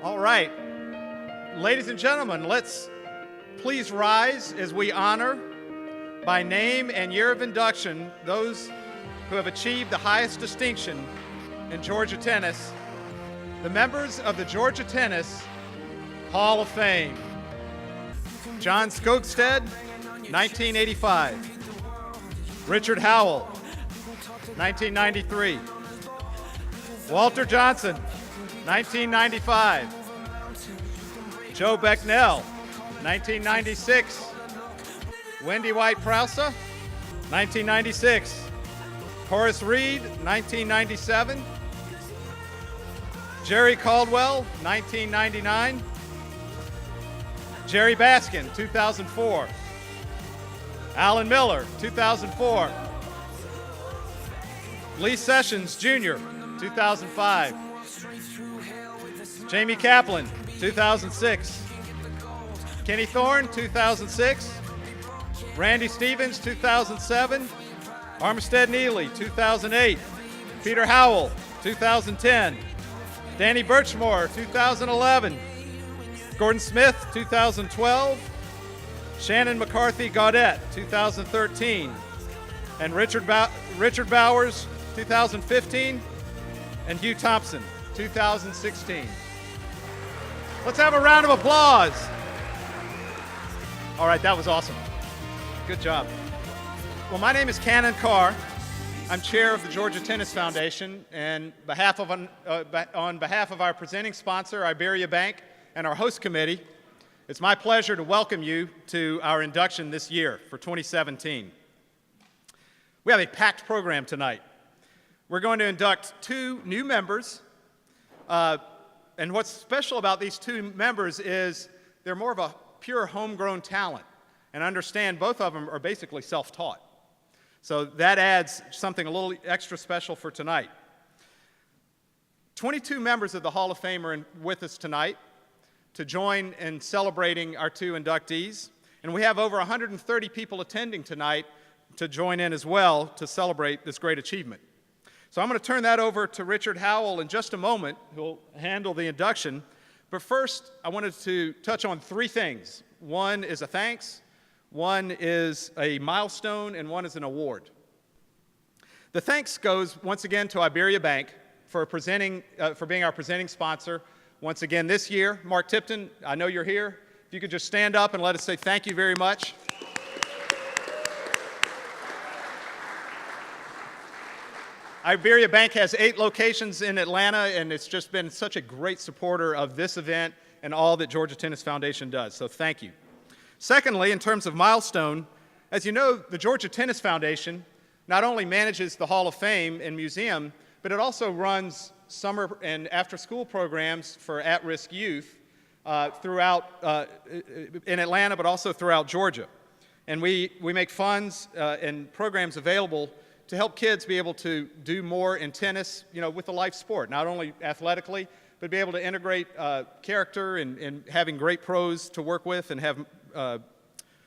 All right, ladies and gentlemen, let's please rise as we honor by name and year of induction those who have achieved the highest distinction in Georgia tennis, the members of the Georgia Tennis Hall of Fame. John Skogstad, 1985. Richard Howell, 1993. Walter Johnson, 1995. Joe Becknell, 1996. Wendy White Prowse, 1996. Horace Reed, 1997. Jerry Caldwell, 1999. Jerry Baskin, 2004. Alan Miller, 2004. Lee Sessions Jr., 2005. Jamie Kaplan, 2006. Kenny Thorne, 2006. Randy Stevens, 2007. Armistead Neely, 2008. Peter Howell, 2010. Danny Birchmore, 2011. Gordon Smith, 2012. Shannon McCarthy Gaudette, 2013. And Richard Bowers, 2015. And Hugh Thompson, 2016. Let's have a round of applause. All right, that was awesome. Good job. Well, my name is Cannon Carr. I'm chair of the Georgia Tennis Foundation, and on behalf of our presenting sponsor, Iberia Bank, and our host committee, it's my pleasure to welcome you to our induction this year for 2017. We have a packed program tonight. We're going to induct two new members, and what's special about these two members is they're more of a pure homegrown talent, and understand both of them are basically self-taught. So that adds something a little extra special for tonight. 22 members of the Hall of Fame are with us tonight to join in celebrating our two inductees. And we have over 130 people attending tonight to join in as well to celebrate this great achievement. So I'm going to turn that over to Richard Howell in just a moment, who'll handle the induction. But first, I wanted to touch on three things. One is a thanks, one is a milestone, and one is an award. The thanks goes once again to Iberia Bank for being our presenting sponsor once again this year. Mark Tipton, I know you're here. If you could just stand up and let us say thank you very much. Iberia Bank has 8 locations in Atlanta, and it's just been such a great supporter of this event and all that Georgia Tennis Foundation does, so thank you. Secondly, in terms of milestone, as you know, the Georgia Tennis Foundation not only manages the Hall of Fame and museum, but it also runs summer and after-school programs for at-risk youth throughout in Atlanta, but also throughout Georgia. And we make funds and programs available to help kids be able to do more in tennis, with the life sport, not only athletically, but be able to integrate character and having great pros to work with and have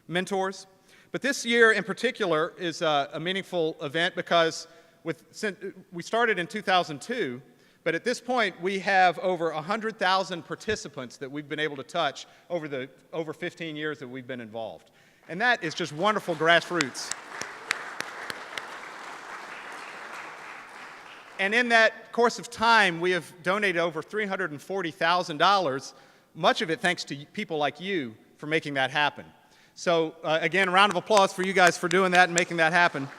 mentors. But this year in particular is a meaningful event because we started in 2002, but at this point we have over 100,000 participants that we've been able to touch over 15 years that we've been involved. And that is just wonderful grassroots. And in that course of time, we have donated over $340,000, much of it thanks to people like you for making that happen. So again, a round of applause for you guys for doing that and making that happen.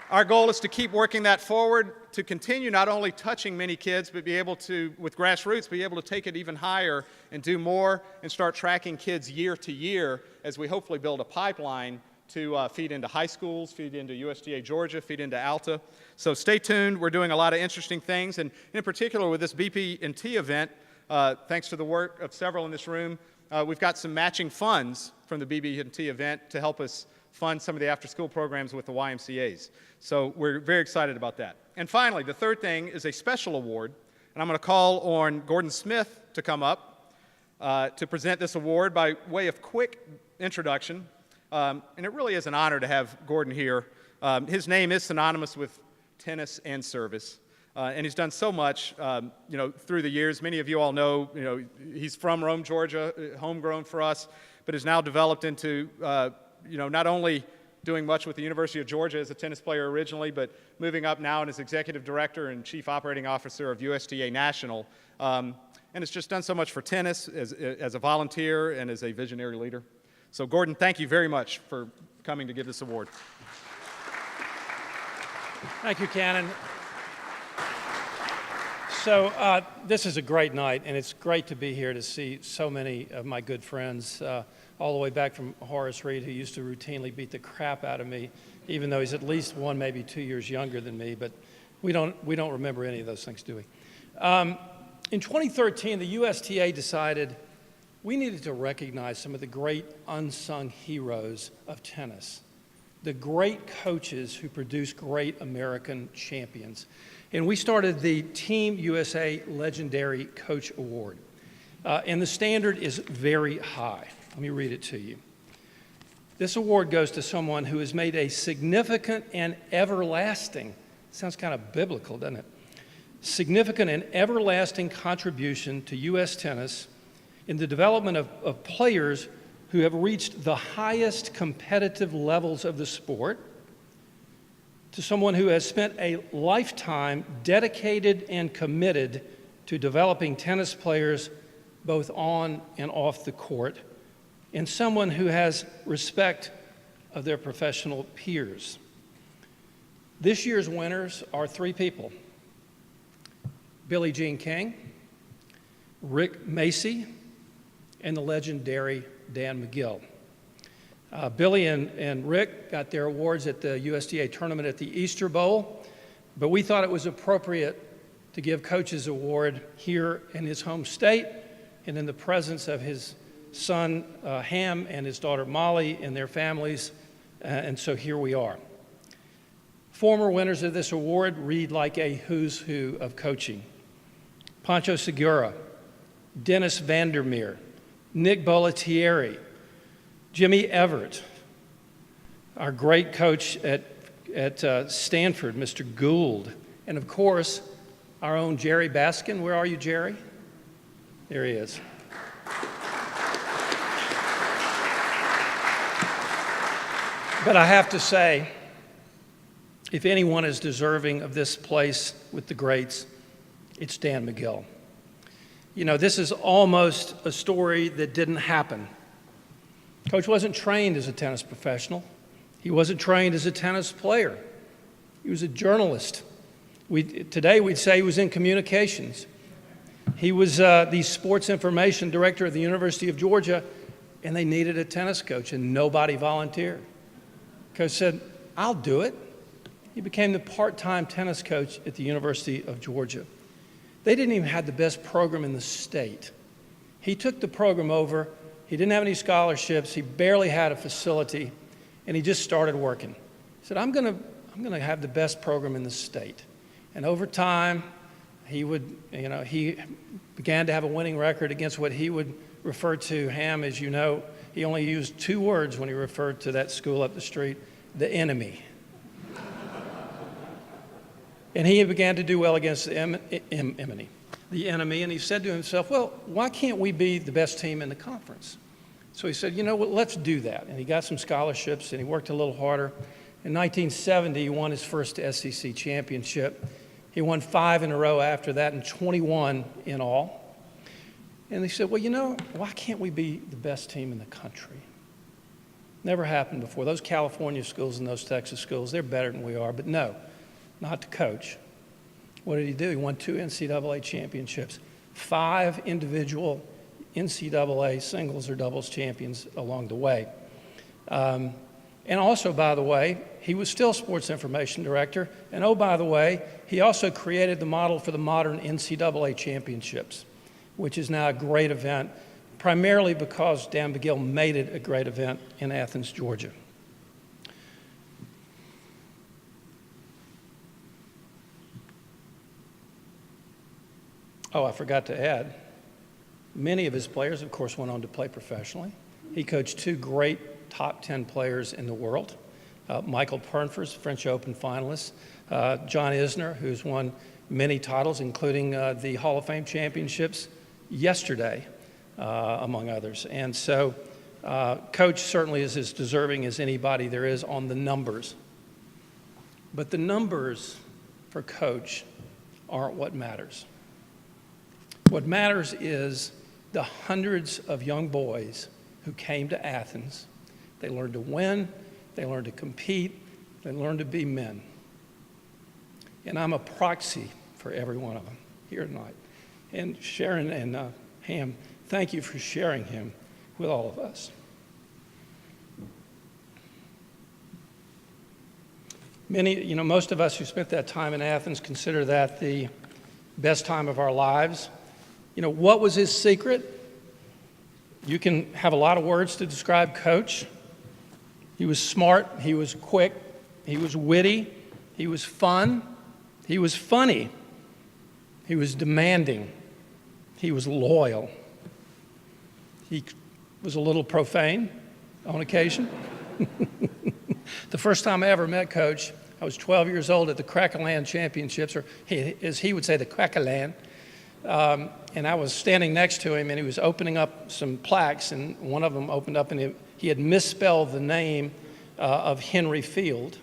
Our goal is to keep working that forward, to continue not only touching many kids, but be able to, with grassroots, be able to take it even higher and do more and start tracking kids year to year as we hopefully build a pipeline to feed into high schools, feed into USDA Georgia, feed into Alta. So stay tuned. We're doing a lot of interesting things, and in particular with this BP&T event, thanks to the work of several in this room, we've got some matching funds from the BP&T event to help us fund some of the after-school programs with the YMCAs. So we're very excited about that. And finally, the third thing is a special award, and I'm going to call on Gordon Smith to come up to present this award by way of quick introduction. And it really is an honor to have Gordon here. His name is synonymous with tennis and service. And he's done so much, through the years. Many of you all know, he's from Rome, Georgia, homegrown for us, but has now developed into, not only doing much with the University of Georgia as a tennis player originally, but moving up now as executive director and chief operating officer of USTA National. And has just done so much for tennis as a volunteer and as a visionary leader. So Gordon, thank you very much for coming to give this award. Thank you, Cannon. So this is a great night, and it's great to be here to see so many of my good friends, all the way back from Horace Reed, who used to routinely beat the crap out of me, even though he's at least 1, maybe 2 years younger than me. But we don't remember any of those things, do we? In 2013, the USTA decided we needed to recognize some of the great unsung heroes of tennis, the great coaches who produce great American champions. And we started the Team USA Legendary Coach Award. And the standard is very high. Let me read it to you. This award goes to someone who has made a significant and everlasting, sounds kind of biblical, doesn't it? Significant and everlasting contribution to U.S. tennis in the development of players who have reached the highest competitive levels of the sport, to someone who has spent a lifetime dedicated and committed to developing tennis players both on and off the court, and someone who has respect of their professional peers. This year's winners are 3 people: Billie Jean King, Rick Macci, and the legendary Dan McGill. Billy and Rick got their awards at the USTA tournament at the Easter Bowl, but we thought it was appropriate to give Coach's Award here in his home state and in the presence of his son Ham and his daughter Molly and their families, and so here we are. Former winners of this award read like a who's who of coaching: Pancho Segura, Dennis Vandermeer, Nick Bollettieri, Jimmy Everett, our great coach at Stanford, Mr. Gould, and of course, our own Jerry Baskin. Where are you, Jerry? There he is. But I have to say, if anyone is deserving of this place with the greats, it's Dan McGill. You know, this is almost a story that didn't happen. Coach wasn't trained as a tennis professional. He wasn't trained as a tennis player. He was a journalist. Today we'd say he was in communications. He was the sports information director of the University of Georgia, and they needed a tennis coach, and nobody volunteered. Coach said, "I'll do it." He became the part-time tennis coach at the University of Georgia. They didn't even have the best program in the state. He took the program over. He didn't have any scholarships. He barely had a facility, and he just started working. He said, I'm going to have the best program in the state. And over time, he began to have a winning record against what he would refer to, Ham, as you know, he only used 2 words when he referred to that school up the street: the enemy. And he began to do well against the enemy, and he said to himself, well, why can't we be the best team in the conference? So he said, you know what, let's do that. And he got some scholarships, and he worked a little harder. In 1970, he won his first SEC championship. He won 5 in a row after that, and 21 in all. And they said, well, you know, why can't we be the best team in the country? Never happened before. Those California schools and those Texas schools, they're better than we are, but no. Not to coach. What did he do? He won 2 NCAA championships, 5 individual NCAA singles or doubles champions along the way. And also, by the way, he was still sports information director. And oh, by the way, he also created the model for the modern NCAA championships, which is now a great event, primarily because Dan McGill made it a great event in Athens, Georgia. Oh, I forgot to add, many of his players, of course, went on to play professionally. He coached 2 great top 10 players in the world, Michael Pernfors, French Open finalist, John Isner, who's won many titles, including the Hall of Fame championships yesterday, among others. And so Coach certainly is as deserving as anybody there is on the numbers. But the numbers for Coach aren't what matters. What matters is the hundreds of young boys who came to Athens. They learned to win, they learned to compete, they learned to be men. And I'm a proxy for every one of them here tonight. And Sharon and Ham, thank you for sharing him with all of us. Most of us who spent that time in Athens consider that the best time of our lives. What was his secret? You can have a lot of words to describe Coach. He was smart, he was quick, he was witty, he was fun, he was funny, he was demanding, he was loyal. He was a little profane on occasion. The first time I ever met Coach, I was 12 years old at the Crackerland Championships, or as he would say, the Crackerland. And I was standing next to him, and he was opening up some plaques, and one of them opened up, and he had misspelled the name of Henry Field,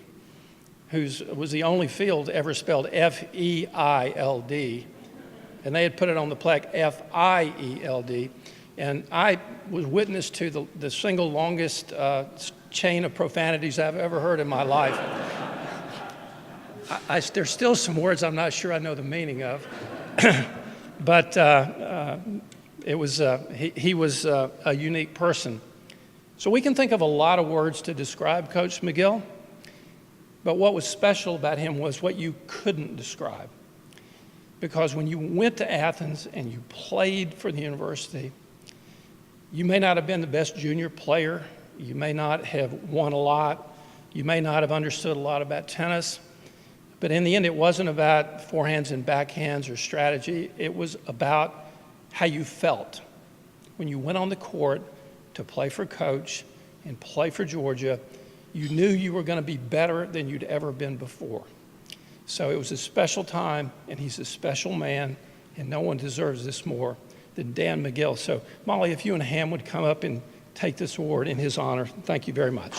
who was the only field ever spelled F-E-I-L-D. And they had put it on the plaque F-I-E-L-D. And I was witness to the single longest chain of profanities I've ever heard in my life. There's still some words I'm not sure I know the meaning of. But he was a unique person. So we can think of a lot of words to describe Coach McGill, but what was special about him was what you couldn't describe. Because when you went to Athens and you played for the university, you may not have been the best junior player, you may not have won a lot, you may not have understood a lot about tennis, but in the end, it wasn't about forehands and backhands or strategy. It was about how you felt. When you went on the court to play for Coach and play for Georgia, you knew you were going to be better than you'd ever been before. So it was a special time, and he's a special man, and no one deserves this more than Dan McGill. So, Molly, if you and Ham would come up and take this award in his honor, thank you very much.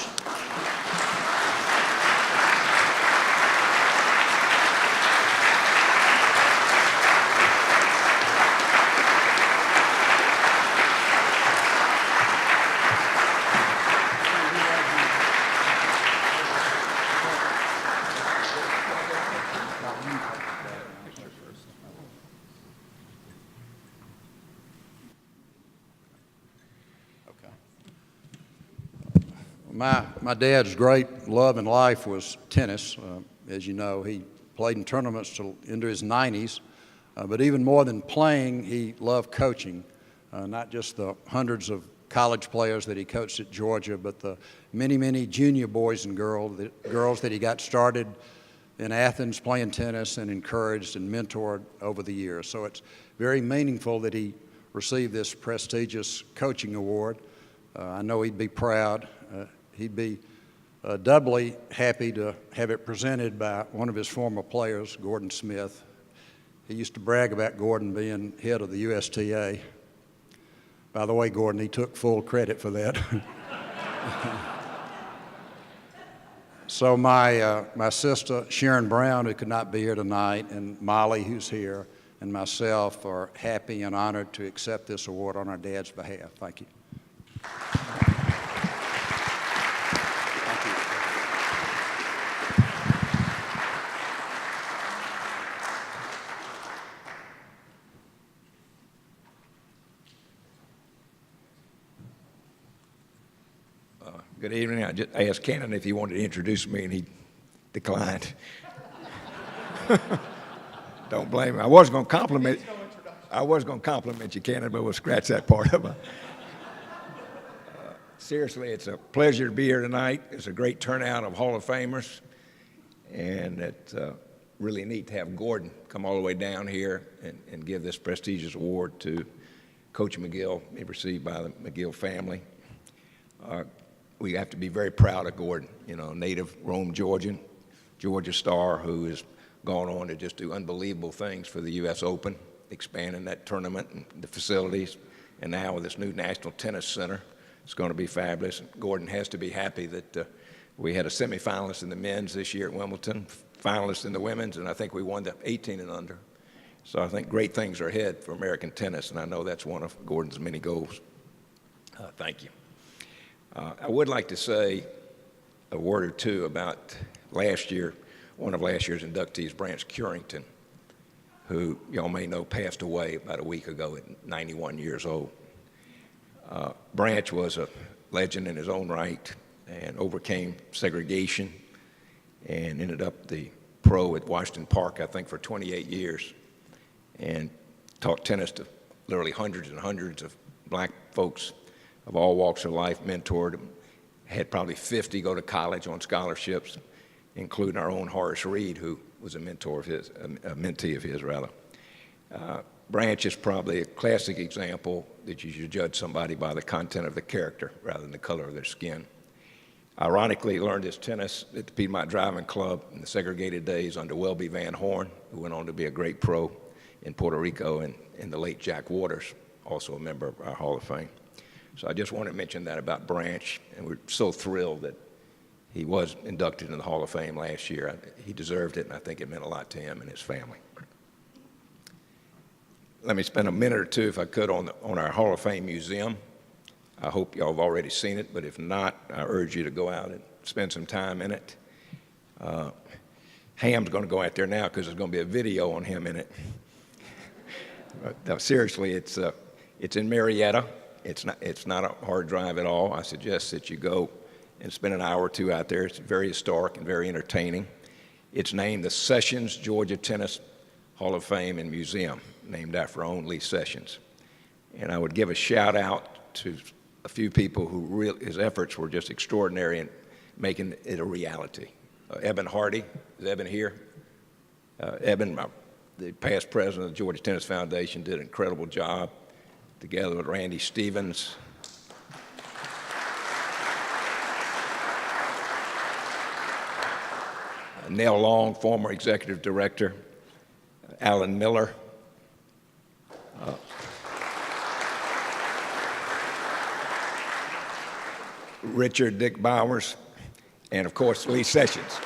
My dad's great love in life was tennis. As you know, he played in tournaments till into his 90s. But even more than playing, he loved coaching, not just the hundreds of college players that he coached at Georgia, but the many, many junior boys and girls that he got started in Athens playing tennis and encouraged and mentored over the years. So it's very meaningful that he received this prestigious coaching award. I know he'd be proud. He'd be doubly happy to have it presented by one of his former players, Gordon Smith. He used to brag about Gordon being head of the USTA. By the way, Gordon, he took full credit for that. So my sister, Sharon Brown, who could not be here tonight, and Molly, who's here, and myself are happy and honored to accept this award on our dad's behalf. Thank you. Good evening. I just asked Cannon if he wanted to introduce me, and he declined. Don't blame him. I was going to compliment you, Cannon, but we'll scratch that part of it. Seriously, it's a pleasure to be here tonight. It's a great turnout of Hall of Famers, and it's really neat to have Gordon come all the way down here and give this prestigious award to Coach McGill, received by the McGill family. We have to be very proud of Gordon, native Rome, Georgian, Georgia star, who is gone on to just do unbelievable things for the U.S. Open, expanding that tournament and the facilities, and now with this new National Tennis Center, it's going to be fabulous. And Gordon has to be happy that we had a semifinalist in the men's this year at Wimbledon, finalist in the women's, and I think we won the 18 and under. So I think great things are ahead for American tennis, and I know that's one of Gordon's many goals. Thank you. I would like to say a word or two about last year, one of last year's inductees, Branch Currington, who y'all may know passed away about a week ago at 91 years old. Branch was a legend in his own right and overcame segregation and ended up the pro at Washington Park, I think, for 28 years, and taught tennis to literally hundreds and hundreds of black folks of all walks of life, mentored them, had probably 50 go to college on scholarships, including our own Horace Reed, who was a mentor of his, a mentee of his, rather. Branch is probably a classic example that you should judge somebody by the content of the character rather than the color of their skin. Ironically, he learned his tennis at the Piedmont Driving Club in the segregated days under Welby Van Horn, who went on to be a great pro in Puerto Rico, and the late Jack Waters, also a member of our Hall of Fame. So I just want to mention that about Branch, and we're so thrilled that he was inducted in the Hall of Fame last year. He deserved it, and I think it meant a lot to him and his family. Let me spend a minute or two, if I could, on our Hall of Fame museum. I hope y'all have already seen it, but if not, I urge you to go out and spend some time in it. Ham's going to go out there now because there's going to be a video on him in it. But no, seriously, it's in Marietta. It's not a hard drive at all. I suggest that you go and spend an hour or two out there. It's very historic and very entertaining. It's named the Sessions Georgia Tennis Hall of Fame and Museum, named after our own Lee Sessions. And I would give a shout out to a few people who his efforts were just extraordinary in making it a reality. Eben Hardy, is Eben here? Eben, the past president of the Georgia Tennis Foundation, did an incredible job together with Randy Stevens. Nell Long, former executive director, Alan Miller, Richard Dick Bowers, and of course, Lee Sessions.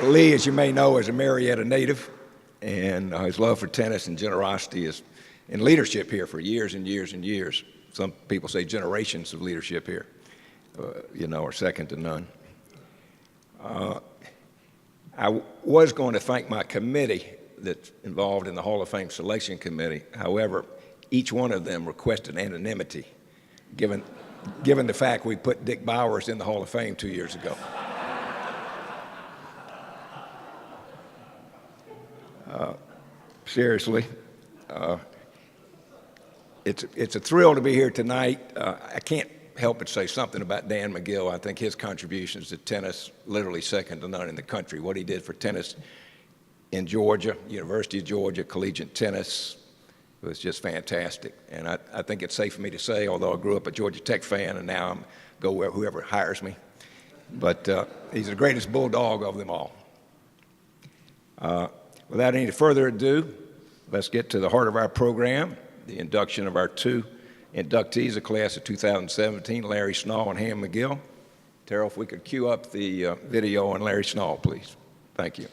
Lee, as you may know, is a Marietta native, and his love for tennis and generosity is in leadership here for years and years and years. Some people say generations of leadership here, are second to none. I was going to thank my committee that's involved in the Hall of Fame Selection Committee. However, each one of them requested anonymity, given the fact we put Dick Bowers in the Hall of Fame 2 years ago. Seriously, it's a thrill to be here tonight. I can't help but say something about Dan McGill. I think his contributions to tennis, literally second to none in the country. What he did for tennis in Georgia, University of Georgia, collegiate tennis, was just fantastic. And I think it's safe for me to say, although I grew up a Georgia Tech fan and now I'm go where whoever hires me, but he's the greatest bulldog of them all. Without any further ado, let's get to the heart of our program, the induction of our two inductees of class of 2017, Larry Schnall and Ham McGill. Terrell, if we could cue up the video on Larry Schnall, please. Thank you.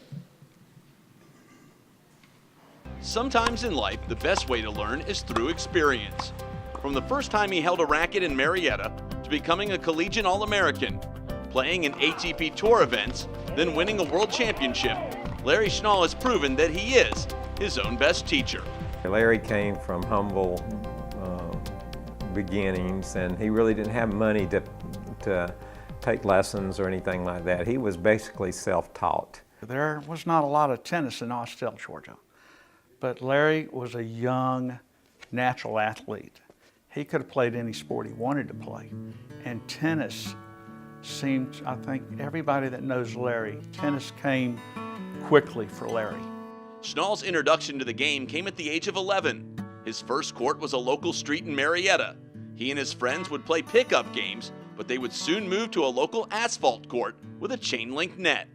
Sometimes in life, the best way to learn is through experience. From the first time he held a racket in Marietta to becoming a collegiate All-American, playing in ATP Tour events, then winning a world championship, Larry Schnall has proven that he is his own best teacher. Larry came from humble beginnings, and he really didn't have money to take lessons or anything like that. He was basically self-taught. There was not a lot of tennis in Austell, Georgia, but Larry was a young, natural athlete. He could have played any sport he wanted to play, and tennis seemed, I think everybody that knows Larry, tennis came quickly for Larry. Schnall's introduction to the game came at the age of 11. His first court was a local street in Marietta. He and his friends would play pickup games but they would soon move to a local asphalt court with a chain link net.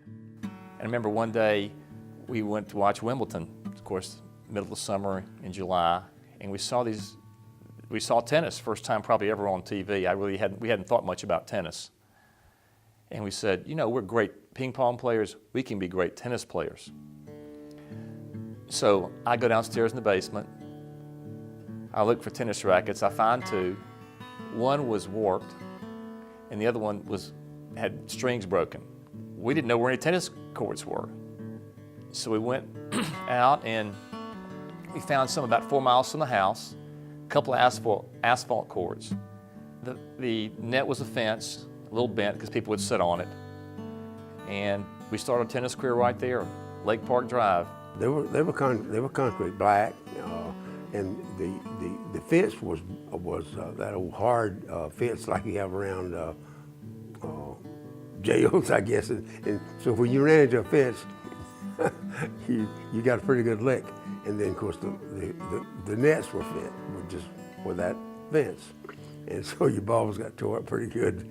I remember one day we went to watch Wimbledon, of course, middle of summer in July, and we saw tennis, first time probably ever on TV. We hadn't thought much about tennis. And we said, you know, we're great ping pong players, we can be great tennis players. So I go downstairs in the basement, I look for tennis rackets, I find two. One was warped, and the other one had strings broken. We didn't know where any tennis courts were. So we went out and we found some about 4 miles from the house, a couple of asphalt courts. The net was a fence, a little bent because people would sit on it. And we started a tennis career right there, Lake Park Drive. They were concrete, black, and the fence was that old hard fence like you have around jails, I guess. And so when you ran into a fence, you got a pretty good lick. And then of course the nets were fit with that fence, and so your balls got tore up pretty good.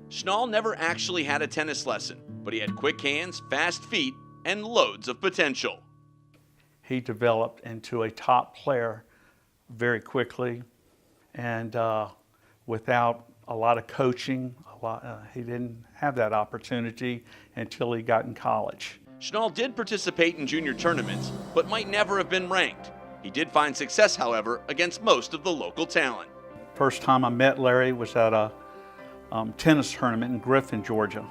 Schnall never actually had a tennis lesson, but he had quick hands, fast feet, and loads of potential. He developed into a top player very quickly, and without a lot of coaching, he didn't have that opportunity until he got in college. Schnall did participate in junior tournaments, but might never have been ranked. He did find success, however, against most of the local talent. First time I met Larry was at a tennis tournament in Griffin, Georgia,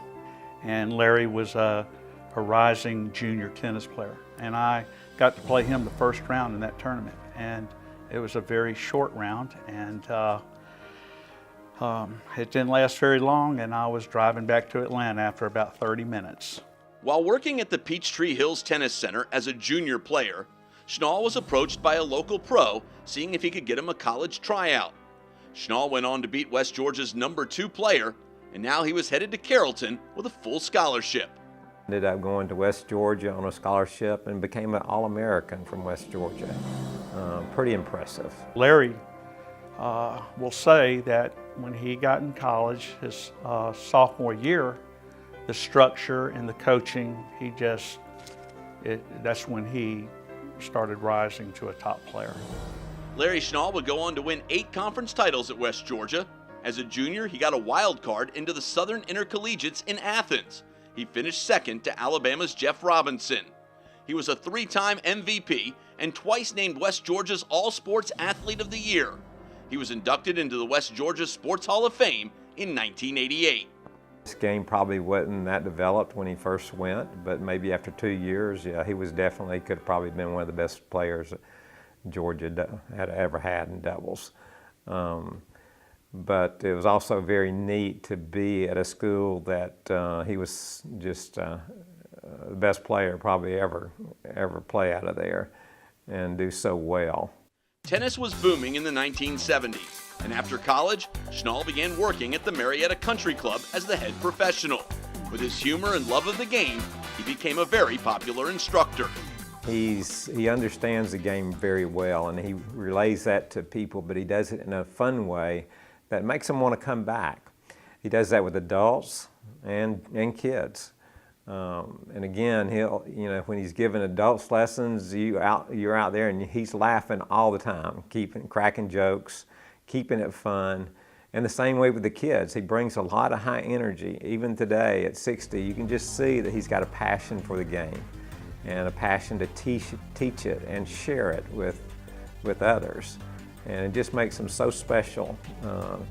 and Larry was a rising junior tennis player, and I got to play him the first round in that tournament, and it was a very short round, and it didn't last very long, and I was driving back to Atlanta after about 30 minutes. While working at the Peachtree Hills Tennis Center as a junior player, Schnall was approached by a local pro seeing if he could get him a college tryout. Schnall went on to beat West Georgia's #2 player, and now he was headed to Carrollton with a full scholarship. Ended up going to West Georgia on a scholarship and became an All-American from West Georgia. Pretty impressive. Larry will say that when he got in college, his sophomore year, the structure and the coaching, that's when he started rising to a top player. Larry Schnall would go on to win 8 conference titles at West Georgia. As a junior, he got a wild card into the Southern Intercollegiates in Athens. He finished second to Alabama's Jeff Robinson. He was a 3-time MVP and twice named West Georgia's All-Sports Athlete of the Year. He was inducted into the West Georgia Sports Hall of Fame in 1988. His game probably wasn't that developed when he first went, but maybe after 2 years, yeah, he could have probably been one of the best players Georgia had ever had in doubles. But it was also very neat to be at a school that he was just the best player probably ever play out of there and do so well. Tennis was booming in the 1970s, and after college, Schnall began working at the Marietta Country Club as the head professional. With his humor and love of the game, he became a very popular instructor. He understands the game very well, and he relays that to people, but he does it in a fun way that makes them want to come back. He does that with adults and kids. And again, when he's giving adults lessons, you're out there and he's laughing all the time, cracking jokes, keeping it fun. And the same way with the kids, he brings a lot of high energy. Even today at 60, you can just see that he's got a passion for the game and a passion to teach it and share it with others. And it just makes him so special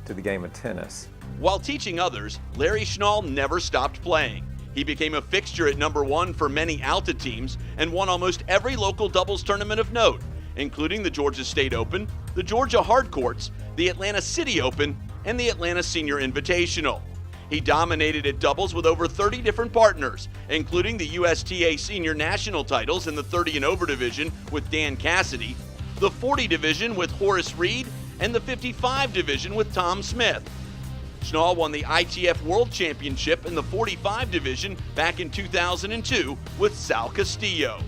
to the game of tennis. While teaching others, Larry Schnall never stopped playing. He became a fixture at #1 for many Alta teams and won almost every local doubles tournament of note, including the Georgia State Open, the Georgia Hard Courts, the Atlanta City Open, and the Atlanta Senior Invitational. He dominated at doubles with over 30 different partners, including the USTA Senior National titles in the 30 and over division with Dan Cassidy, the 40 division with Horace Reed, and the 55 division with Tom Smith. Schnall won the ITF World Championship in the 45 division back in 2002 with Sal Castillo.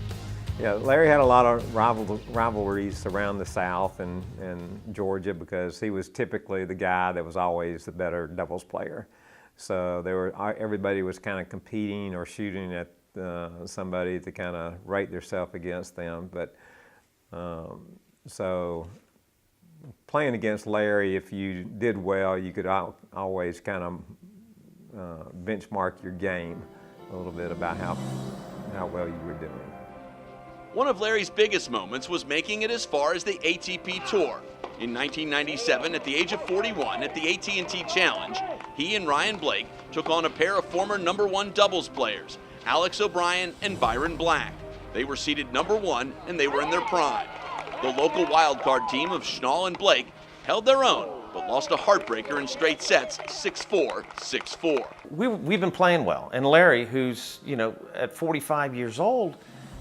Yeah, Larry had a lot of rivalries around the South and Georgia because he was typically the guy that was always the better doubles player. So everybody was kind of competing or shooting at somebody to kind of rate themselves against them. But so playing against Larry, if you did well, you could always kind of benchmark your game a little bit about how well you were doing. One of Larry's biggest moments was making it as far as the ATP Tour. In 1997, at the age of 41, at the AT&T Challenge, he and Ryan Blake took on a pair of former #1 doubles players, Alex O'Brien and Byron Black. They were seeded #1 and they were in their prime. The local wildcard team of Schnall and Blake held their own, but lost a heartbreaker in straight sets, 6-4, 6-4. We've been playing well, and Larry, who's at 45 years old,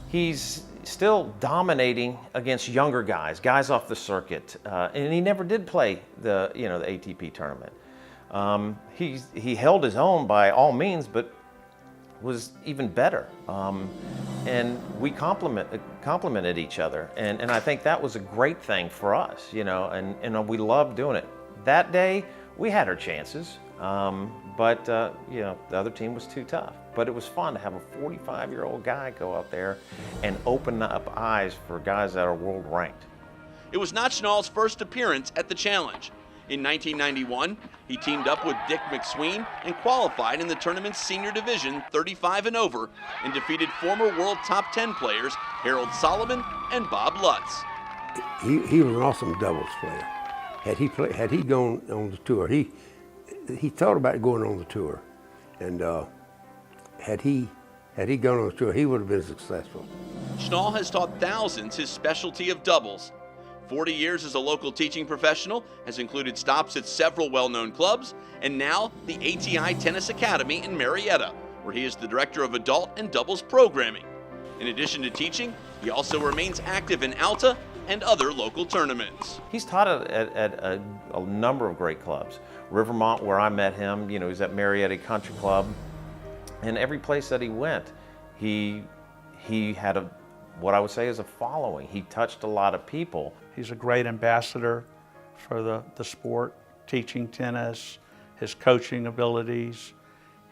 he's still dominating against younger guys off the circuit, and he never did play the ATP tournament. He held his own by all means, but was even better. And we complimented each other, and I think that was a great thing for us, and we loved doing it. That day, we had our chances, but the other team was too tough. But it was fun to have a 45-year-old guy go out there and open up eyes for guys that are world ranked. It was not Schnall's first appearance at the Challenge. In 1991, he teamed up with Dick McSween and qualified in the tournament's senior division 35 and over and defeated former world top 10 players Harold Solomon and Bob Lutz. He was an awesome doubles player. Had he gone on the tour, he thought about going on the tour, and had he gone on the tour, he would have been successful. Schnall has taught thousands his specialty of doubles. 40 years as a local teaching professional has included stops at several well-known clubs, and now the ATI Tennis Academy in Marietta, where he is the director of adult and doubles programming. In addition to teaching, he also remains active in Alta and other local tournaments. He's taught at a number of great clubs. Rivermont, where I met him, he's at Marietta Country Club. And every place that he went, he had what I would say is a following. He touched a lot of people. He's a great ambassador for the sport, teaching tennis, his coaching abilities.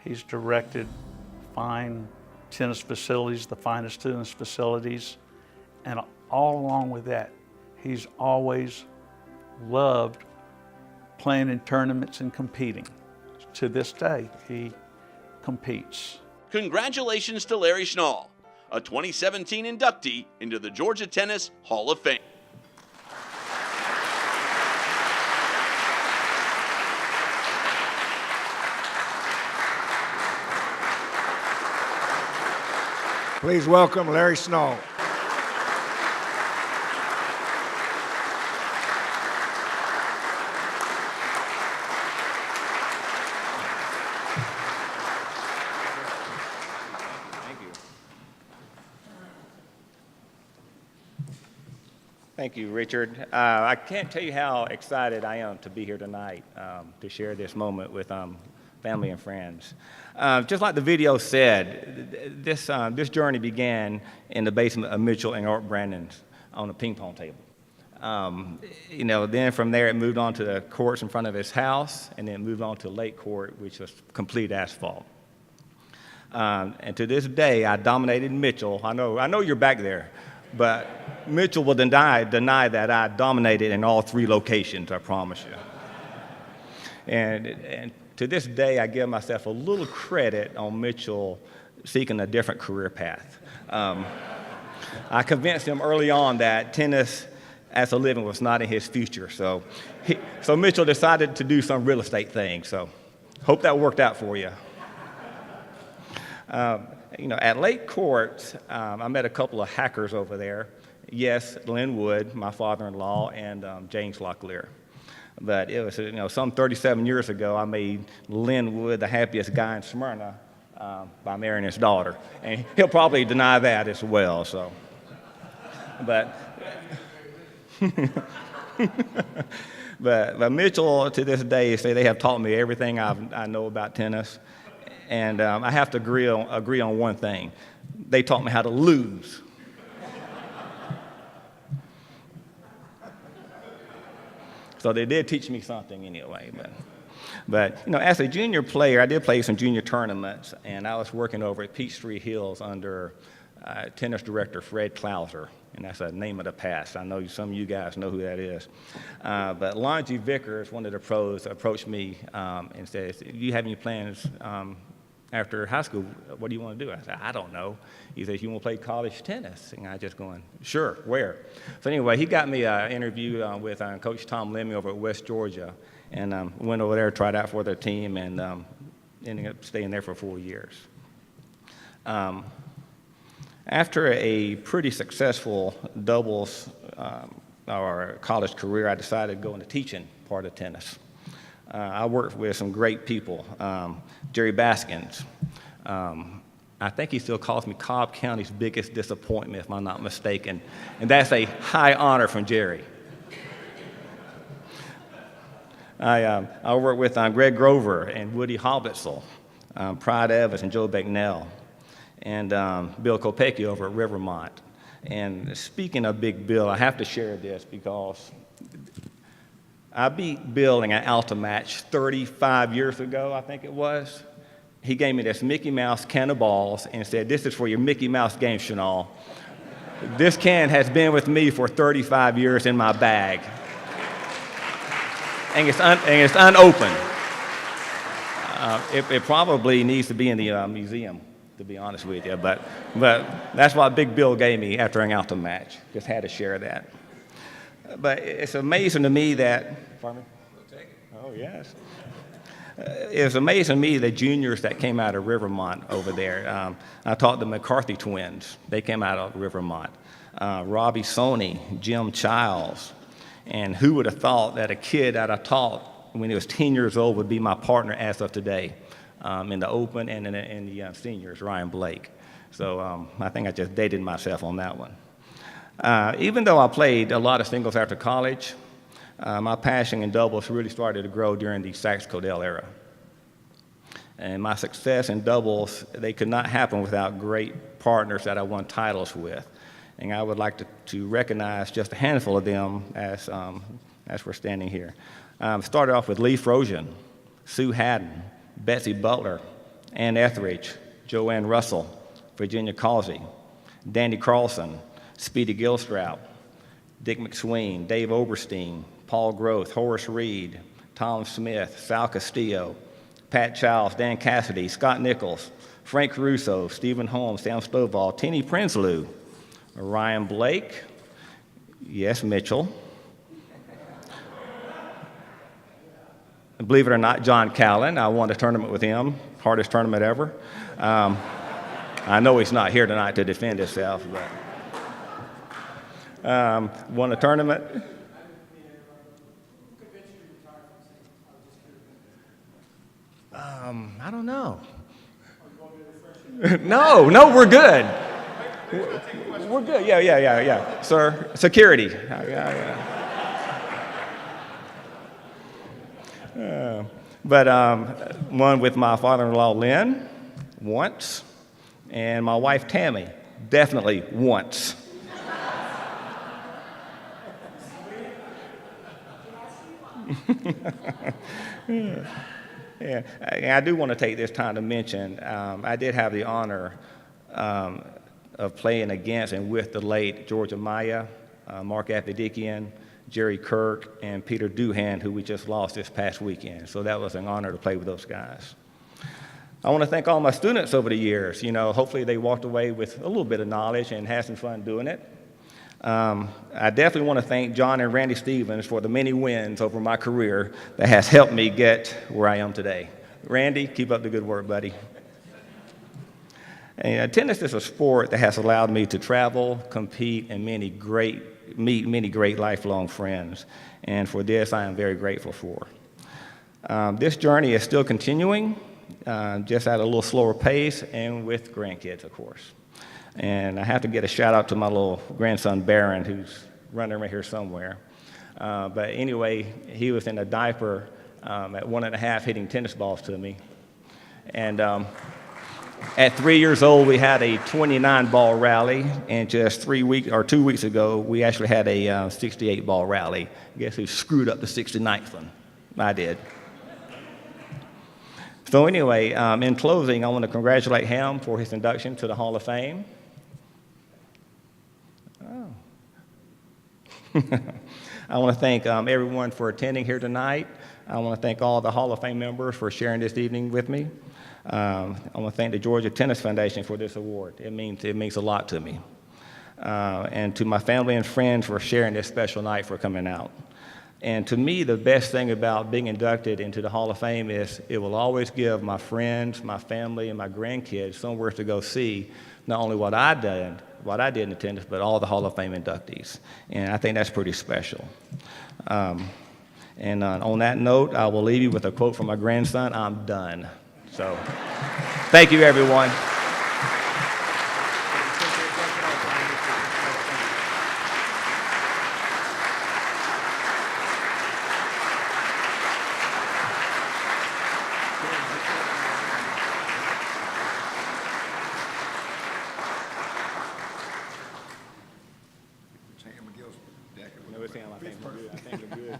He's directed fine tennis facilities, the finest tennis facilities. And all along with that, he's always loved playing in tournaments and competing. To this day, he competes. Congratulations to Larry Schnall, a 2017 inductee into the Georgia Tennis Hall of Fame. Please welcome Larry Schnall. Thank you, Richard. I can't tell you how excited I am to be here tonight to share this moment with family and friends. Just like the video said, this journey began in the basement of Mitchell and Art Brandon's on a ping pong table. Then from there it moved on to the courts in front of his house, and then moved on to Lake Court, which was complete asphalt. And to this day, I dominated Mitchell. I know you're back there, but Mitchell will deny that I dominated in all 3 locations, I promise you. And to this day, I give myself a little credit on Mitchell seeking a different career path. I convinced him early on that tennis as a living was not in his future. So Mitchell decided to do some real estate thing. So hope that worked out for you. At Lake Court, I met a couple of hackers over there. Yes, Lynn Wood, my father-in-law, and James Locklear. But it was, some 37 years ago, I made Lynn Wood the happiest guy in Smyrna by marrying his daughter. And he'll probably deny that as well, so. But Mitchell, to this day, say they have taught me everything I know about tennis. And I have to agree on one thing. They taught me how to lose. So they did teach me something anyway. But you know, as a junior player, I did play some junior tournaments, and I was working over at Peachtree Hills under tennis director Fred Klauser, and that's a name of the past. I know some of you guys know who that is. But Longy Vickers, one of the pros, approached me and said, "Do you have any plans after high school? What do you want to do?" I said, "I don't know." He says, "You want to play college tennis?" And I just going, "Sure, where?" So anyway, he got me an interview with Coach Tom Lemmy over at West Georgia, and went over there, tried out for their team, and ended up staying there for 4 years. After a pretty successful doubles or college career, I decided to go into teaching part of tennis. I worked with some great people. Jerry Baskins. I think he still calls me Cobb County's biggest disappointment, if I'm not mistaken. And that's a high honor from Jerry. I worked with Greg Grover and Woody Hobbitzel, Pride Evans and Joe Becknell, and Bill Kopecki over at Rivermont. And speaking of Big Bill, I have to share this because I beat Bill in an Alta match 35 years ago, I think it was. He gave me this Mickey Mouse can of balls and said, "This is for your Mickey Mouse game, Chenal." This can has been with me for 35 years in my bag. And it's unopened. It probably needs to be in the museum, to be honest with you. But that's what Big Bill gave me after an Alta match. Just had to share that. But it's amazing to me that, pardon me? Oh, yes. It's amazing to me the juniors that came out of Rivermont over there. I taught the McCarthy twins. They came out of Rivermont. Robbie Sony, Jim Childs. And who would have thought that a kid that I taught when he was 10 years old would be my partner as of today in the Open and in the seniors, Ryan Blake. So I think I just dated myself on that one. Even though I played a lot of singles after college, my passion in doubles really started to grow during the Sachs Codell era. And my success in doubles, they could not happen without great partners that I won titles with. And I would like to recognize just a handful of them as we're standing here. Started off with Lee Frozian, Sue Haddon, Betsy Butler, Ann Etheridge, Joanne Russell, Virginia Causey, Dandy Carlson, Speedy Gilstrap, Dick McSween, Dave Oberstein, Paul Groth, Horace Reed, Tom Smith, Sal Castillo, Pat Childs, Dan Cassidy, Scott Nichols, Frank Caruso, Stephen Holmes, Sam Stovall, Tenny Prinsloo, Ryan Blake, yes, Mitchell. Believe it or not, John Callan. I won a tournament with him, hardest tournament ever. I know he's not here tonight to defend himself, but won a tournament. I don't know. No, we're good. We're good. Yeah. Sir, security. But one with my father-in-law, Lynn, once, and my wife, Tammy, definitely once. Yeah, I do want to take this time to mention, I did have the honor of playing against and with the late George Amaya, Mark Apadikian, Jerry Kirk, and Peter Doohan, who we just lost this past weekend. So that was an honor to play with those guys. I want to thank all my students over the years. You know, hopefully they walked away with a little bit of knowledge and had some fun doing it. I definitely want to thank John and Randy Stevens for the many wins over my career that has helped me get where I am today. Randy, keep up the good work, buddy. And tennis is a sport that has allowed me to travel, compete, and meet many great lifelong friends. And for this, I am very grateful for. This journey is still continuing, just at a little slower pace and with grandkids, of course. And I have to get a shout out to my little grandson, Barron, who's running right here somewhere. But anyway, he was in a diaper at 1.5 hitting tennis balls to me. And At 3 years old, we had a 29-ball rally, and just 2 weeks ago, we actually had a 68-ball rally. Guess who screwed up the 69th one? I did. So anyway, in closing, I want to congratulate Ham for his induction to the Hall of Fame. I want to thank everyone for attending here tonight. I want to thank all the Hall of Fame members for sharing this evening with me. I want to thank the Georgia Tennis Foundation for this award. It means a lot to me. And to my family and friends for sharing this special night, for coming out. And to me, the best thing about being inducted into the Hall of Fame is it will always give my friends, my family, and my grandkids somewhere to go see not only what I did in tennis, but all the Hall of Fame inductees. And I think that's pretty special. And on that note, I will leave you with a quote from my grandson, "I'm done." So, thank you, everyone. No, it's Sam. I think we're good. I think we're good.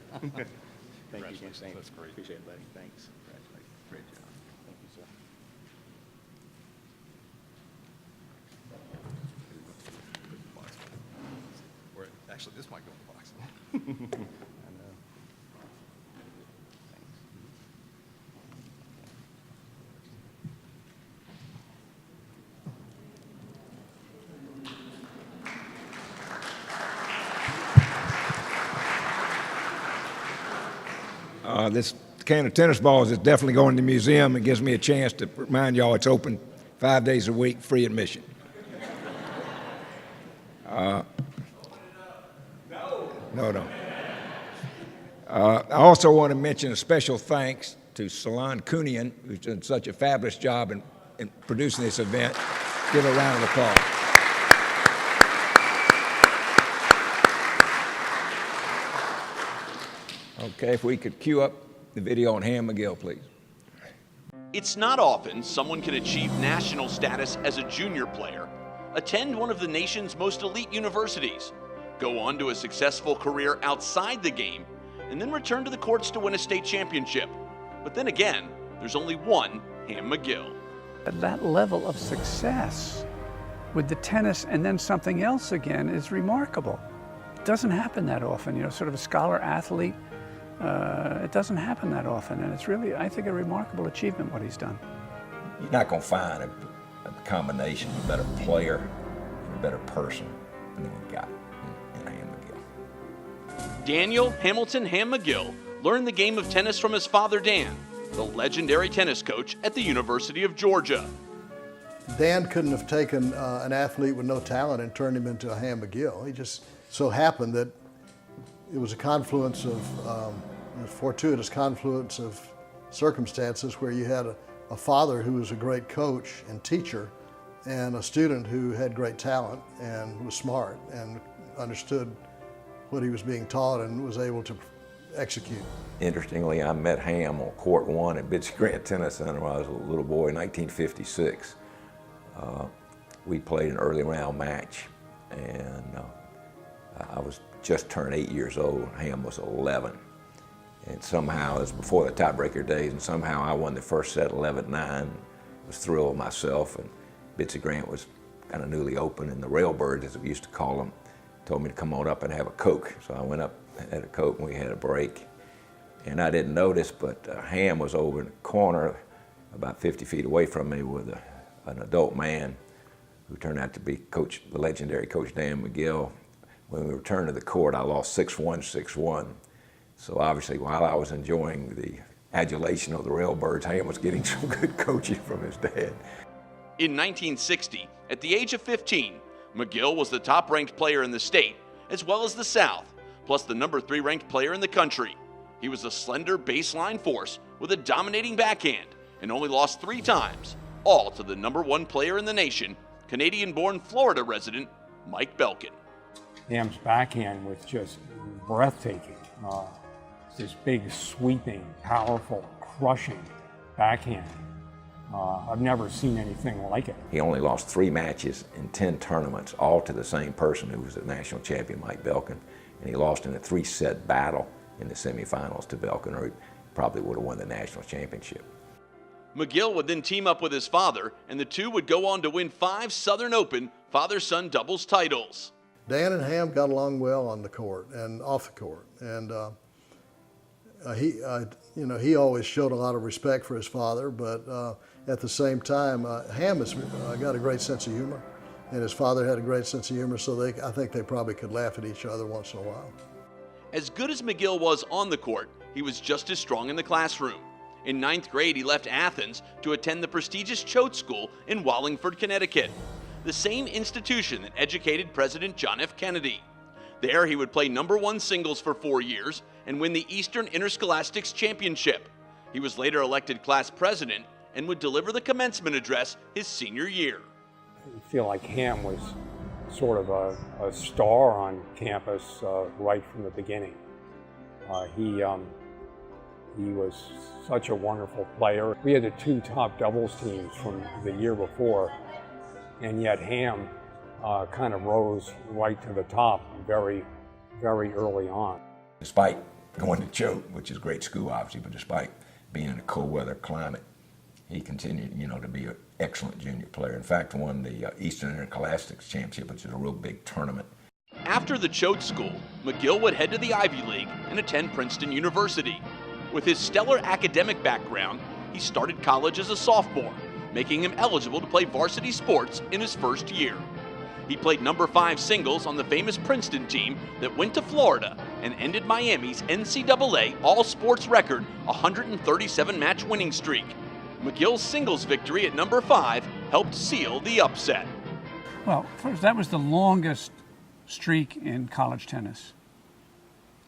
Thank you, Sam. That's great. Appreciate it, buddy. Thanks. Congratulations. Great job. Thank you, sir. Or actually, this might go in the box. I know. Thanks. This can of tennis balls is definitely going to the museum. It gives me a chance to remind y'all it's open 5 days a week, free admission. No. I also want to mention a special thanks to Salon Kunian, who's done such a fabulous job in producing this event. Give a round of applause. Okay, if we could cue up the video on Ham McGill, please. It's not often someone can achieve national status as a junior player, attend one of the nation's most elite universities, go on to a successful career outside the game, and then return to the courts to win a state championship. But then again, there's only one Ham McGill. At that level of success with the tennis and then something else again is remarkable. It doesn't happen that often, you know, sort of a scholar athlete. It doesn't happen that often, and it's really, I think, a remarkable achievement what he's done. You're not going to find a combination of a better player and a better person than we got in Ham McGill. Daniel Hamilton Ham McGill learned the game of tennis from his father, Dan, the legendary tennis coach at the University of Georgia. Dan couldn't have taken an athlete with no talent and turned him into a Ham McGill. He just so happened that it was a confluence of, a fortuitous confluence of circumstances where you had a father who was a great coach and teacher and a student who had great talent and was smart and understood what he was being taught and was able to execute. Interestingly, I met Ham on court 1 at Bitsy Grant Tennis Center when I was a little boy in 1956. We played an early round match, and I was just turned 8 years old. Ham was 11. And somehow, it was before the tiebreaker days, and somehow I won the first set 11-9. I was thrilled with myself, and Bitsy Grant was kind of newly open, and the Railbirds, as we used to call them, told me to come on up and have a Coke. So I went up, had a Coke, and we had a break. And I didn't notice, but Ham was over in the corner about 50 feet away from me with an adult man who turned out to be the legendary Coach Dan McGill. When we returned to the court, I lost 6-1, 6-1. So obviously, while I was enjoying the adulation of the Railbirds, Ham was getting some good coaching from his dad. In 1960, at the age of 15, McGill was the top-ranked player in the state, as well as the South, plus the number 3 ranked player in the country. He was a slender baseline force with a dominating backhand and only lost 3 times, all to the number 1 player in the nation, Canadian-born Florida resident Mike Belkin. Ham's backhand was just breathtaking. This big, sweeping, powerful, crushing backhand. I've never seen anything like it. He only lost 3 matches in 10 tournaments, all to the same person who was the national champion, Mike Belkin. And he lost in a 3-set battle in the semifinals to Belkin, or he probably would have won the national championship. McGill would then team up with his father, and the two would go on to win 5 Southern Open father-son doubles titles. Dan and Ham got along well on the court and off the court, and he always showed a lot of respect for his father, but at the same time, Ham has got a great sense of humor, and his father had a great sense of humor, so I think they probably could laugh at each other once in a while. As good as McGill was on the court, he was just as strong in the classroom. In 9th grade, he left Athens to attend the prestigious Choate School in Wallingford, Connecticut, the same institution that educated President John F. Kennedy. There, he would play #1 singles for 4 years and win the Eastern Interscholastics Championship. He was later elected class president and would deliver the commencement address his senior year. I feel like Ham was sort of a star on campus right from the beginning. He was such a wonderful player. We had the 2 top doubles teams from the year before, and yet Ham kind of rose right to the top very, very early on. Despite going to Choate, which is a great school, obviously, but despite being in a cold weather climate, he continued, to be an excellent junior player. In fact, won the Eastern Interscholastics Championship, which is a real big tournament. After the Choate School, McGill would head to the Ivy League and attend Princeton University. With his stellar academic background, he started college as a sophomore, making him eligible to play varsity sports in his first year. He played #5 singles on the famous Princeton team that went to Florida and ended Miami's NCAA all-sports record 137-match winning streak. McGill's singles victory at #5 helped seal the upset. Well, first, that was the longest streak in college tennis.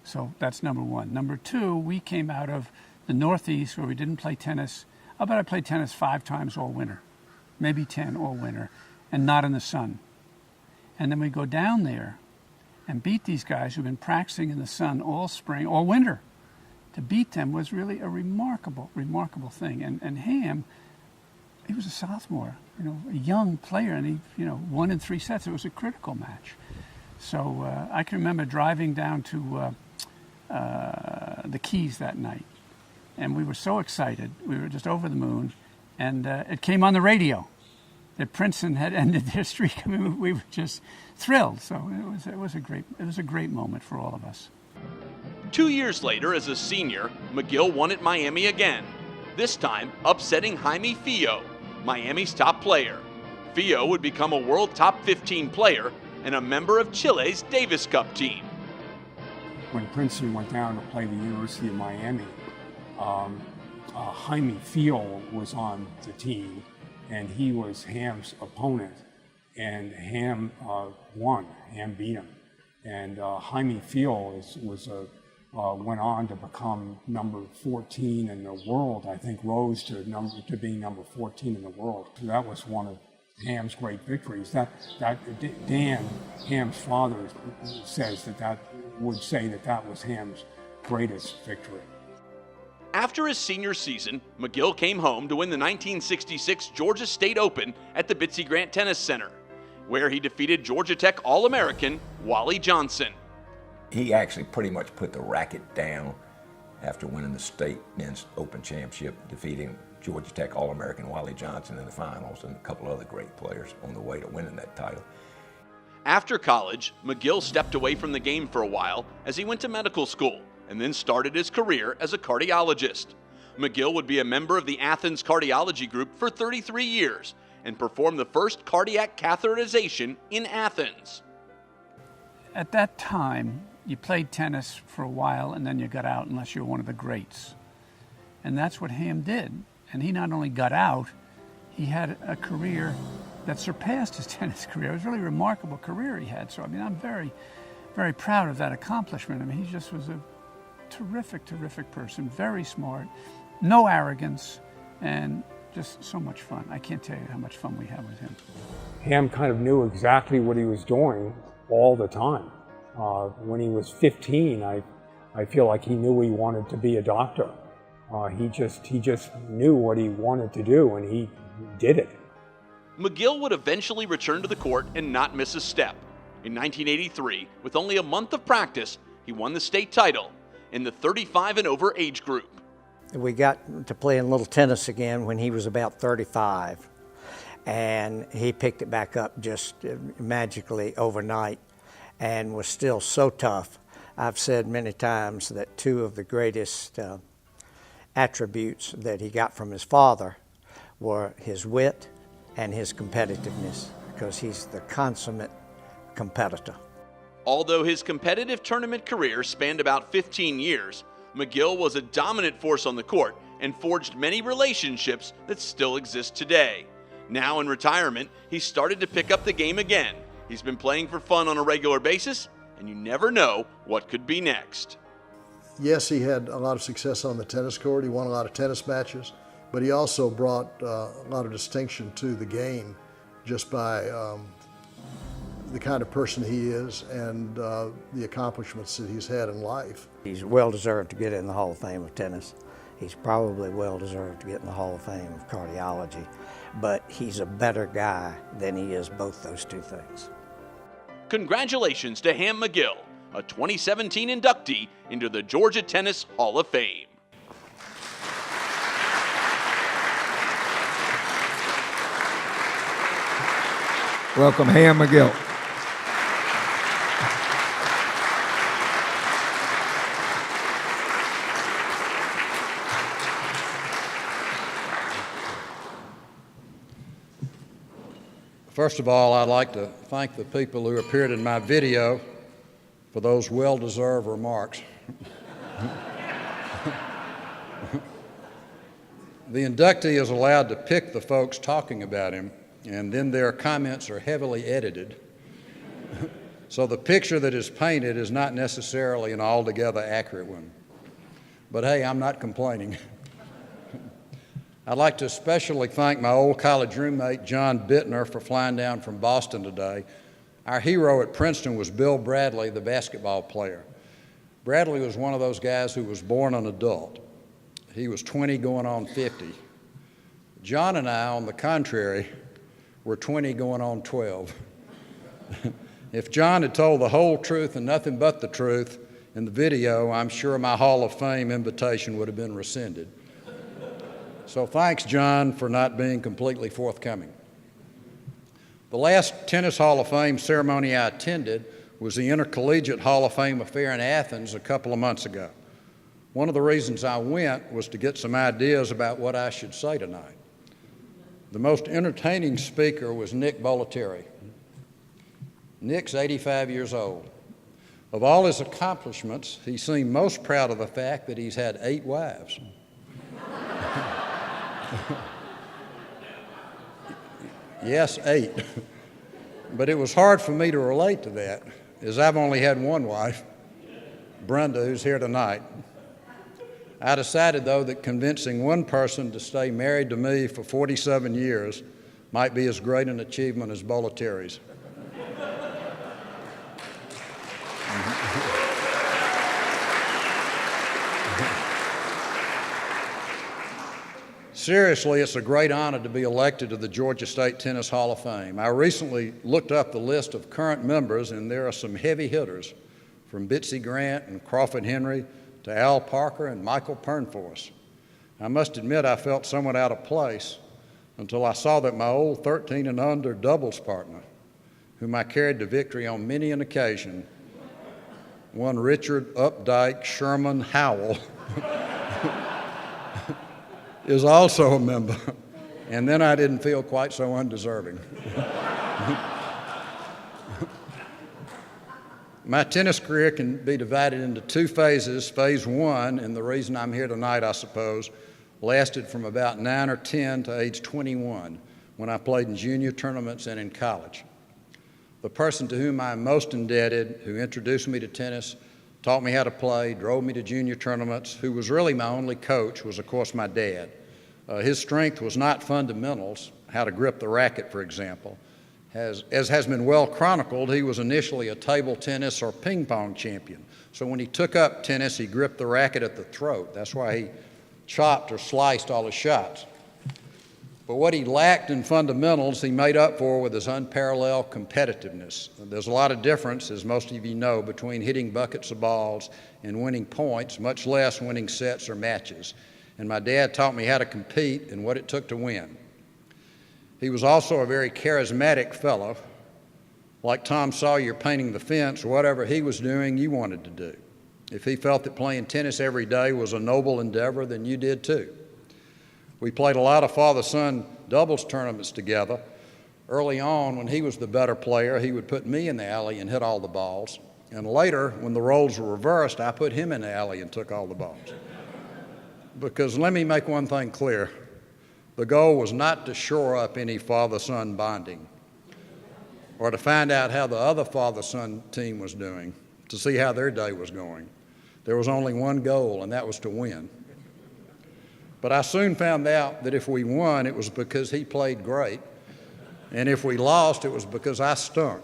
So that's #1. #2, we came out of the Northeast where we didn't play tennis. I bet I played tennis 5 times all winter, maybe 10 all winter, and not in the sun. And then we go down there and beat these guys who've been practicing in the sun all spring, all winter. To beat them was really a remarkable, remarkable thing. And Ham, he was a sophomore, a young player, and he, won in 3 sets. It was a critical match. So I can remember driving down to the Keys that night, and we were so excited. We were just over the moon, and it came on the radio that Princeton had ended their streak. I mean, we were just thrilled. So it was a great moment for all of us. 2 years later, as a senior, McGill won at Miami again, this time upsetting Jaime Fillo, Miami's top player. Fillo would become a world top 15 player and a member of Chile's Davis Cup team. When Princeton went down to play the University of Miami, Jaime Fillo was on the team, and he was Ham's opponent, and Ham won. Ham beat him. And Jaime Fillo went on to become number 14 in the world. I think rose to being number 14 in the world. So that was one of Ham's great victories. That Dan, Ham's father, says that was Ham's greatest victory. After his senior season, McGill came home to win the 1966 Georgia State Open at the Bitsy Grant Tennis Center, where he defeated Georgia Tech All-American Wally Johnson. He actually pretty much put the racket down after winning the state men's open championship, defeating Georgia Tech All-American Wally Johnson in the finals and a couple other great players on the way to winning that title. After college, McGill stepped away from the game for a while as he went to medical school and then started his career as a cardiologist. McGill would be a member of the Athens Cardiology Group for 33 years and performed the first cardiac catheterization in Athens. At that time, you played tennis for a while and then you got out unless you were one of the greats. And that's what Ham did. And he not only got out, he had a career that surpassed his tennis career. It was a really remarkable career he had. So, I'm very, very proud of that accomplishment. He just was a terrific, terrific person, very smart, no arrogance, and just so much fun. I can't tell you how much fun we had with him. Ham kind of knew exactly what he was doing all the time. When he was 15, I feel like he knew he wanted to be a doctor. He just knew what he wanted to do, and he did it. McGill would eventually return to the court and not miss a step. In 1983, with only a month of practice, he won the state title in the 35 and over age group. We got to playing little tennis again when he was about 35, and he picked it back up just magically overnight and was still so tough. I've said many times that two of the greatest attributes that he got from his father were his wit and his competitiveness, because he's the consummate competitor. Although his competitive tournament career spanned about 15 years, McGill was a dominant force on the court and forged many relationships that still exist today. Now in retirement, he started to pick up the game again. He's been playing for fun on a regular basis, and you never know what could be next. Yes, he had a lot of success on the tennis court. He won a lot of tennis matches, but he also brought a lot of distinction to the game just by the kind of person he is and the accomplishments that he's had in life. He's well deserved to get in the Hall of Fame of tennis. He's probably well deserved to get in the Hall of Fame of cardiology, but he's a better guy than he is both those two things. Congratulations to Ham McGill, a 2017 inductee into the Georgia Tennis Hall of Fame. Welcome, Ham McGill. First of all, I'd like to thank the people who appeared in my video for those well-deserved remarks. The inductee is allowed to pick the folks talking about him, and then their comments are heavily edited. So the picture that is painted is not necessarily an altogether accurate one. But hey, I'm not complaining. I'd like to especially thank my old college roommate, John Bittner, for flying down from Boston today. Our hero at Princeton was Bill Bradley, the basketball player. Bradley was one of those guys who was born an adult. He was 20 going on 50. John and I, on the contrary, were 20 going on 12. If John had told the whole truth and nothing but the truth in the video, I'm sure my Hall of Fame invitation would have been rescinded. So thanks, John, for not being completely forthcoming. The last Tennis Hall of Fame ceremony I attended was the Intercollegiate Hall of Fame affair in Athens a couple of months ago. One of the reasons I went was to get some ideas about what I should say tonight. The most entertaining speaker was Nick Bollettieri. Nick's 85 years old. Of all his accomplishments, he seemed most proud of the fact that he's had 8 wives. Yes, 8. But it was hard for me to relate to that, as I've only had one wife, Brenda, who's here tonight. I decided, though, that convincing one person to stay married to me for 47 years might be as great an achievement as Bollettieri's. Seriously, it's a great honor to be elected to the Georgia State Tennis Hall of Fame. I recently looked up the list of current members, and there are some heavy hitters, from Bitsy Grant and Crawford Henry to Al Parker and Michael Pernforce. I must admit I felt somewhat out of place until I saw that my old 13 and under doubles partner, whom I carried to victory on many an occasion, one Richard Updike Sherman Howell, is also a member, and then I didn't feel quite so undeserving. My tennis career can be divided into 2 phases. Phase 1, and the reason I'm here tonight, I suppose, lasted from about 9 or 10 to age 21, when I played in junior tournaments and in college. The person to whom I'm most indebted, who introduced me to tennis, taught me how to play, drove me to junior tournaments, who was really my only coach, was of course my dad. His strength was not fundamentals, how to grip the racket, for example. As has been well chronicled, he was initially a table tennis or ping pong champion. So when he took up tennis, he gripped the racket at the throat. That's why he chopped or sliced all his shots. But what he lacked in fundamentals, he made up for with his unparalleled competitiveness. There's a lot of difference, as most of you know, between hitting buckets of balls and winning points, much less winning sets or matches. And my dad taught me how to compete and what it took to win. He was also a very charismatic fellow. Like Tom Sawyer painting the fence, whatever he was doing, you wanted to do. If he felt that playing tennis every day was a noble endeavor, then you did too. We played a lot of father-son doubles tournaments together. Early on, when he was the better player, he would put me in the alley and hit all the balls. And later, when the roles were reversed, I put him in the alley and took all the balls. Because let me make one thing clear. The goal was not to shore up any father-son bonding or to find out how the other father-son team was doing, to see how their day was going. There was only one goal, and that was to win. But I soon found out that if we won, it was because he played great, and if we lost, it was because I stunk.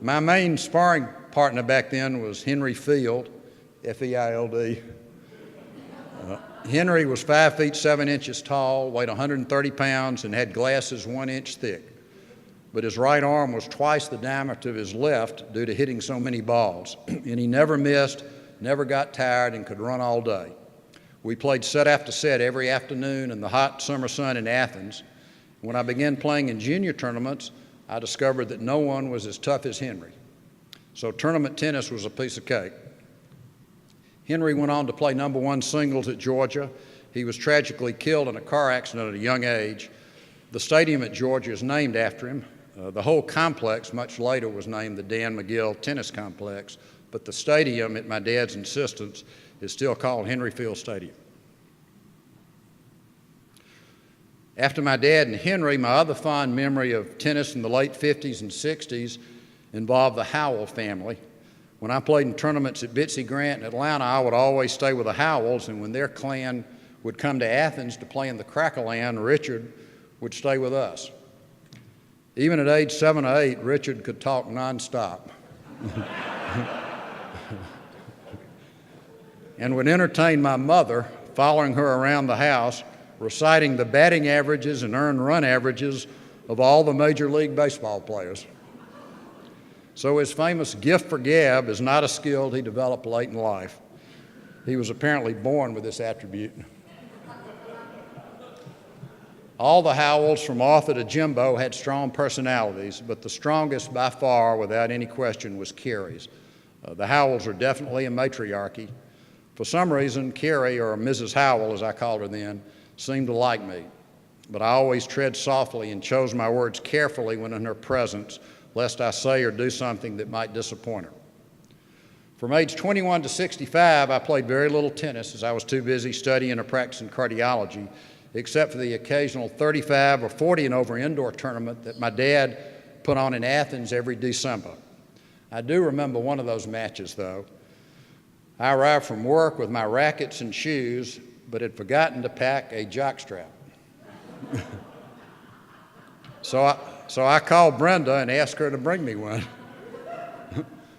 My main sparring partner back then was Henry Field, F-E-I-L-D. Henry was 5 feet 7 inches tall, weighed 130 pounds, and had glasses 1 inch thick. But his right arm was twice the diameter of his left due to hitting so many balls. And he never missed, never got tired, and could run all day. We played set after set every afternoon in the hot summer sun in Athens. When I began playing in junior tournaments, I discovered that no one was as tough as Henry. So tournament tennis was a piece of cake. Henry went on to play #1 singles at Georgia. He was tragically killed in a car accident at a young age. The stadium at Georgia is named after him. The whole complex much later was named the Dan McGill Tennis Complex, but the stadium, at my dad's insistence, is still called Henry Field Stadium. After my dad and Henry, my other fond memory of tennis in the late 50s and 60s involved the Howell family. When I played in tournaments at Bitsy Grant in Atlanta, I would always stay with the Howells, and when their clan would come to Athens to play in the Crackerland, Richard would stay with us. Even at age 7 or 8, Richard could talk nonstop and would entertain my mother, following her around the house, reciting the batting averages and earned run averages of all the Major League Baseball players. So his famous gift for gab is not a skill he developed late in life. He was apparently born with this attribute. All the Howells, from Arthur to Jimbo, had strong personalities, but the strongest by far, without any question, was Carrie's. The Howells are definitely a matriarchy. For some reason, Carrie, or Mrs. Howell, as I called her then, seemed to like me. But I always tread softly and chose my words carefully when in her presence, lest I say or do something that might disappoint her. From age 21 to 65, I played very little tennis as I was too busy studying or practicing cardiology, except for the occasional 35 or 40 and over indoor tournament that my dad put on in Athens every December. I do remember one of those matches, though. I arrived from work with my rackets and shoes, but had forgotten to pack a jockstrap. So I called Brenda and asked her to bring me one.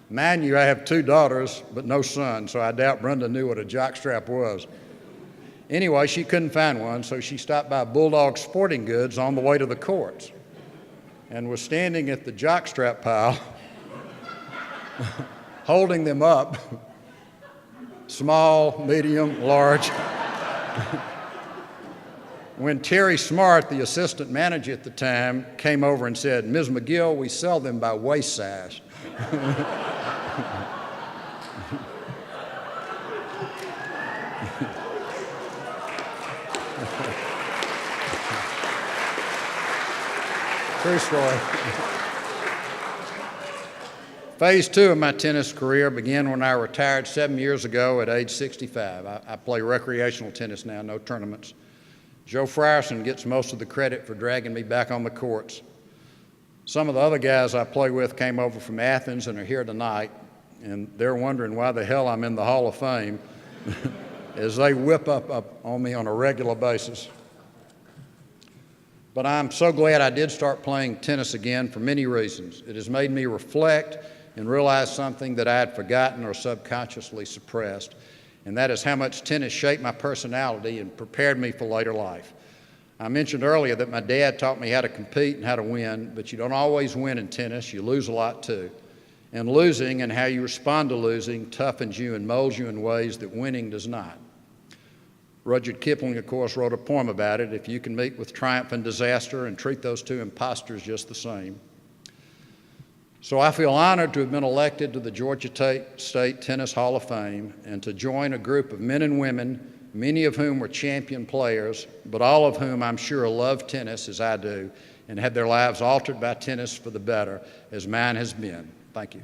Mind you, I have 2 daughters, but no son, so I doubt Brenda knew what a jockstrap was. Anyway, she couldn't find one, so she stopped by Bulldog Sporting Goods on the way to the courts and was standing at the jockstrap pile, holding them up, small, medium, large. When Terry Smart, the assistant manager at the time, came over and said, "Ms. McGill, we sell them by waist size." True story. Phase 2 of my tennis career began when I retired 7 years ago at age 65. I play recreational tennis now, no tournaments. Joe Frierson gets most of the credit for dragging me back on the courts. Some of the other guys I play with came over from Athens and are here tonight, and they're wondering why the hell I'm in the Hall of Fame as they whip up on me on a regular basis. But I'm so glad I did start playing tennis again for many reasons. It has made me reflect and realized something that I had forgotten or subconsciously suppressed, and that is how much tennis shaped my personality and prepared me for later life. I mentioned earlier that my dad taught me how to compete and how to win, but you don't always win in tennis. You lose a lot too. And losing and how you respond to losing toughens you and molds you in ways that winning does not. Rudyard Kipling, of course, wrote a poem about it, if you can meet with triumph and disaster and treat those two impostors just the same. So I feel honored to have been elected to the Georgia State Tennis Hall of Fame and to join a group of men and women, many of whom were champion players, but all of whom I'm sure love tennis as I do and had their lives altered by tennis for the better, as mine has been. Thank you.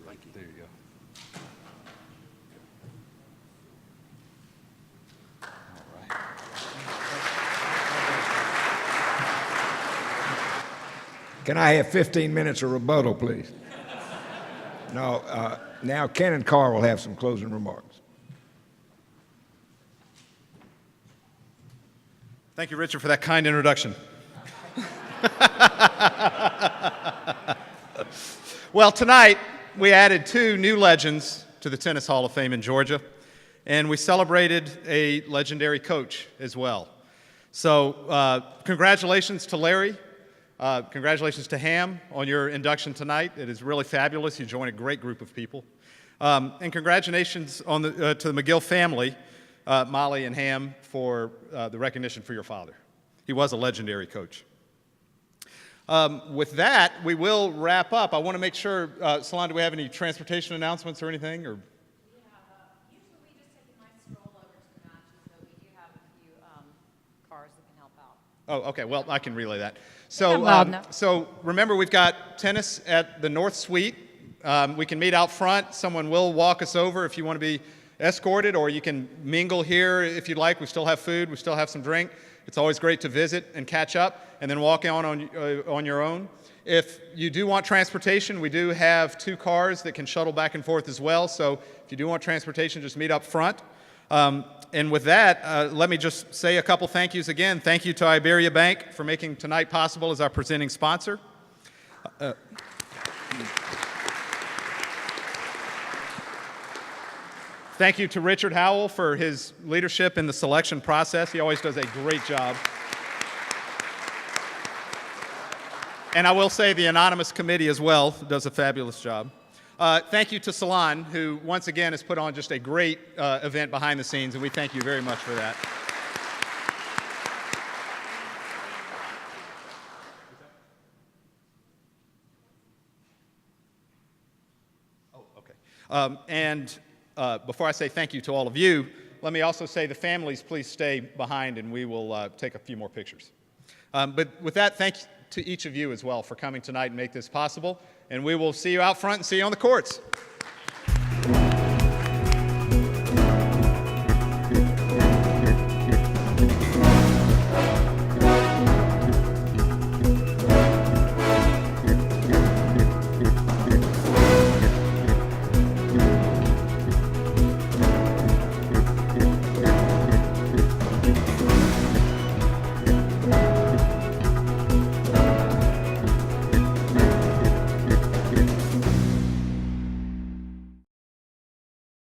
Thank you. There you go. Can I have 15 minutes of rebuttal, please? No, now Ken and Carl will have some closing remarks. Thank you, Richard, for that kind introduction. Well, tonight we added 2 new legends to the Tennis Hall of Fame in Georgia, and we celebrated a legendary coach as well. So congratulations to Larry. Congratulations to Ham on your induction tonight. It is really fabulous. You joined a great group of people. And congratulations on to the McGill family, Molly and Ham, for the recognition for your father. He was a legendary coach. With that, we will wrap up. I want to make sure, Salon, do we have any transportation announcements or anything? Or? Usually we just take a nice stroll over to the matches, but we do have a few cars that can help out. Oh, okay. Well, I can relay that. So remember, we've got tennis at the North Suite. We can meet out front. Someone will walk us over if you want to be escorted, or you can mingle here if you'd like. We still have food. We still have some drink. It's always great to visit and catch up and then walk on your own. If you do want transportation, we do have 2 cars that can shuttle back and forth as well. So if you do want transportation, just meet up front. And with that, let me just say a couple thank yous again. Thank you to Iberia Bank for making tonight possible as our presenting sponsor. Thank you to Richard Howell for his leadership in the selection process. He always does a great job. And I will say the anonymous committee as well does a fabulous job. Thank you to Salon, who once again has put on just a great event behind the scenes, and we thank you very much for that. Oh, okay. Before I say thank you to all of you, let me also say the families, please stay behind and we will take a few more pictures. But with that, thank you to each of you as well for coming tonight and make this possible. And we will see you out front and see you on the courts.